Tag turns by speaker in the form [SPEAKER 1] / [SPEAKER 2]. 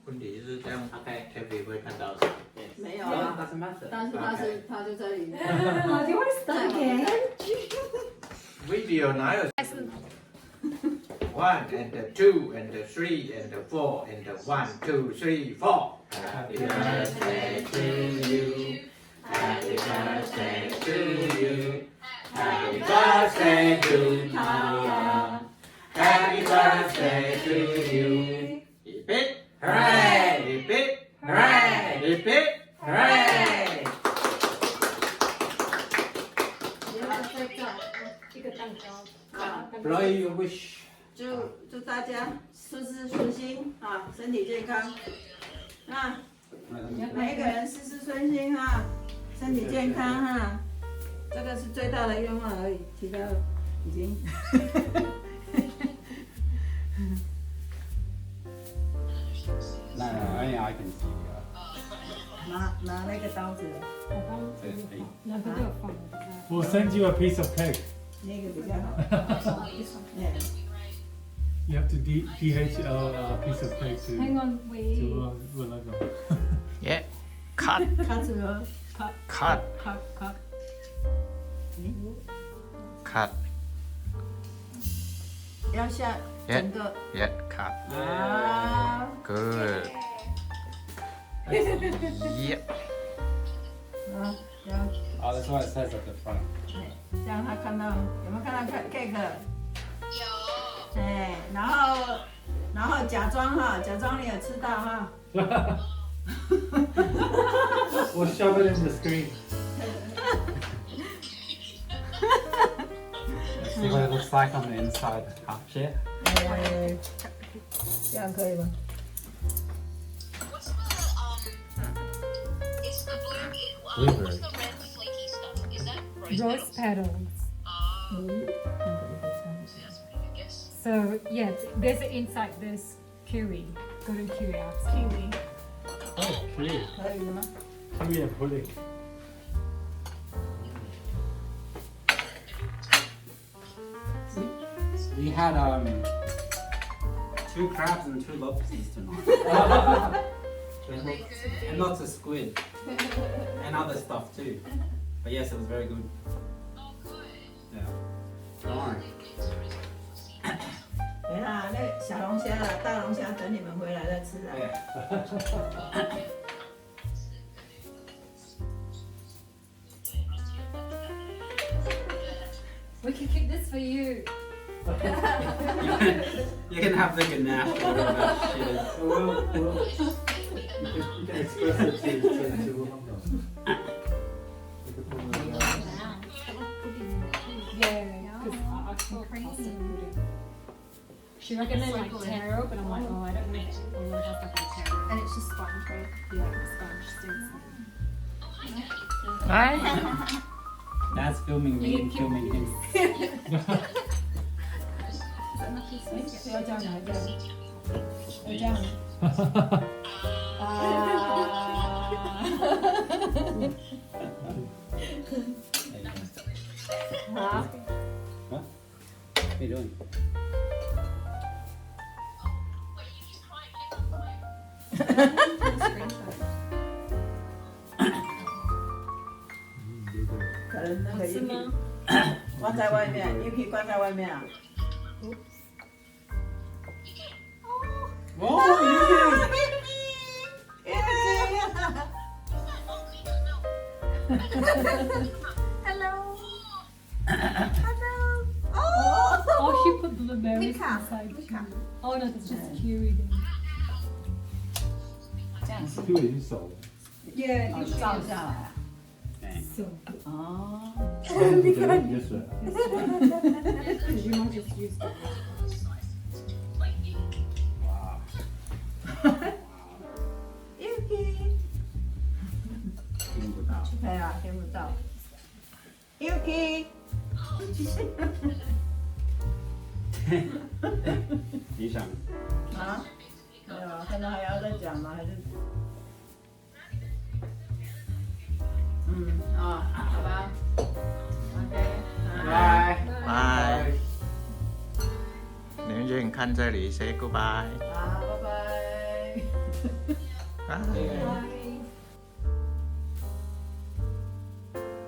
[SPEAKER 1] 问题是这样 ，Taffy 会看到
[SPEAKER 2] 没有啊，但是他就在里面。
[SPEAKER 3] 你会 start again?
[SPEAKER 1] Video 哪有？1 and 2 and 3 and 4 and 1 2 3 4. Happy birthday to you. Happy birthday to you. Happy birthday to Taya. Happy birthday to you. Repeat. Hooray! Repeat. Hooray! Repeat. Hooray!
[SPEAKER 3] 一个蛋糕。
[SPEAKER 1] Blow your wish.
[SPEAKER 2] 祝大家事事顺心啊，身体健康啊，每一个人事事顺心啊，身体健康哈，这个是最大的愿望而已，其他已经。
[SPEAKER 4] I can see.
[SPEAKER 2] 拿那个刀子，
[SPEAKER 3] 两个都有放。
[SPEAKER 5] We'll send you a piece of cake.
[SPEAKER 2] 那个比较好。
[SPEAKER 5] You have to DHL a piece of cake to
[SPEAKER 3] Hang on, wait.
[SPEAKER 5] Logo.
[SPEAKER 1] Yeah. Cut.
[SPEAKER 2] 卡住了，
[SPEAKER 1] Cut.
[SPEAKER 2] 卡。
[SPEAKER 1] Cut.
[SPEAKER 2] 要下整个
[SPEAKER 1] Yeah. Cut.
[SPEAKER 2] 啊。
[SPEAKER 1] Good. Yep.
[SPEAKER 2] 啊，要
[SPEAKER 4] Oh, that's what it says at the front.
[SPEAKER 2] 这样他看到有没有看到 cake？ 有。哎，然后假装你有吃到哈。
[SPEAKER 5] We'll shove it in the screen.
[SPEAKER 4] Let's see what it looks like on the inside. Half share.
[SPEAKER 2] 哎，这样可以吗？
[SPEAKER 1] Blueberry.
[SPEAKER 3] Rose petals. So yeah, there's inside this kiwi. Go to kiwi apps. Kiwi.
[SPEAKER 5] Oh, kiwi.
[SPEAKER 2] 可以的吗？
[SPEAKER 5] Kiwi and pudding.
[SPEAKER 4] We had 2 crabs and 2 lobsters tonight. And lots of squid. And other stuff too. But yes, it was very good. Yeah. Don't worry.
[SPEAKER 2] 等一下，那小龙虾啊，大龙虾等你们回来再吃啊。
[SPEAKER 4] Yeah.
[SPEAKER 3] We can keep this for you.
[SPEAKER 4] You can have the ganache or whatever that shit is.
[SPEAKER 5] You can express it to
[SPEAKER 3] Yeah, because I can crazy. She recommended like taro, but I'm like, oh, I don't know if anyone has like a taro.
[SPEAKER 6] And it's just sponge, right?
[SPEAKER 3] Yeah, sponge sticks.
[SPEAKER 1] Hi.
[SPEAKER 4] Dad's filming me and filming him.
[SPEAKER 2] 是要这样还是这样？要这样。啊！好。
[SPEAKER 4] What? What are you doing? 可能那个
[SPEAKER 3] 是吗？
[SPEAKER 2] 关在外面，Yuki 关在外面啊。
[SPEAKER 4] Oh, you
[SPEAKER 6] Hello.
[SPEAKER 3] Oh, she put blueberries
[SPEAKER 6] Pika.
[SPEAKER 3] inside too.
[SPEAKER 6] Pika.
[SPEAKER 3] Oh no, it's just kiwi then.
[SPEAKER 2] 这样子，
[SPEAKER 5] Kiwi 已经熟了。
[SPEAKER 3] Yeah,
[SPEAKER 2] 照下来啊。
[SPEAKER 3] so.
[SPEAKER 2] 哦。
[SPEAKER 5] 你就水。
[SPEAKER 3] You might just use that.
[SPEAKER 2] Yuki。
[SPEAKER 4] 听不到。
[SPEAKER 2] 对啊，听不到。Yuki。
[SPEAKER 4] 你想？
[SPEAKER 2] 啊？没有啊，看到还要再讲吗？还是？好吧。OK。
[SPEAKER 4] 拜。
[SPEAKER 1] 拜。你们远看这里 say goodbye。
[SPEAKER 2] 好，拜拜。
[SPEAKER 1] Bye.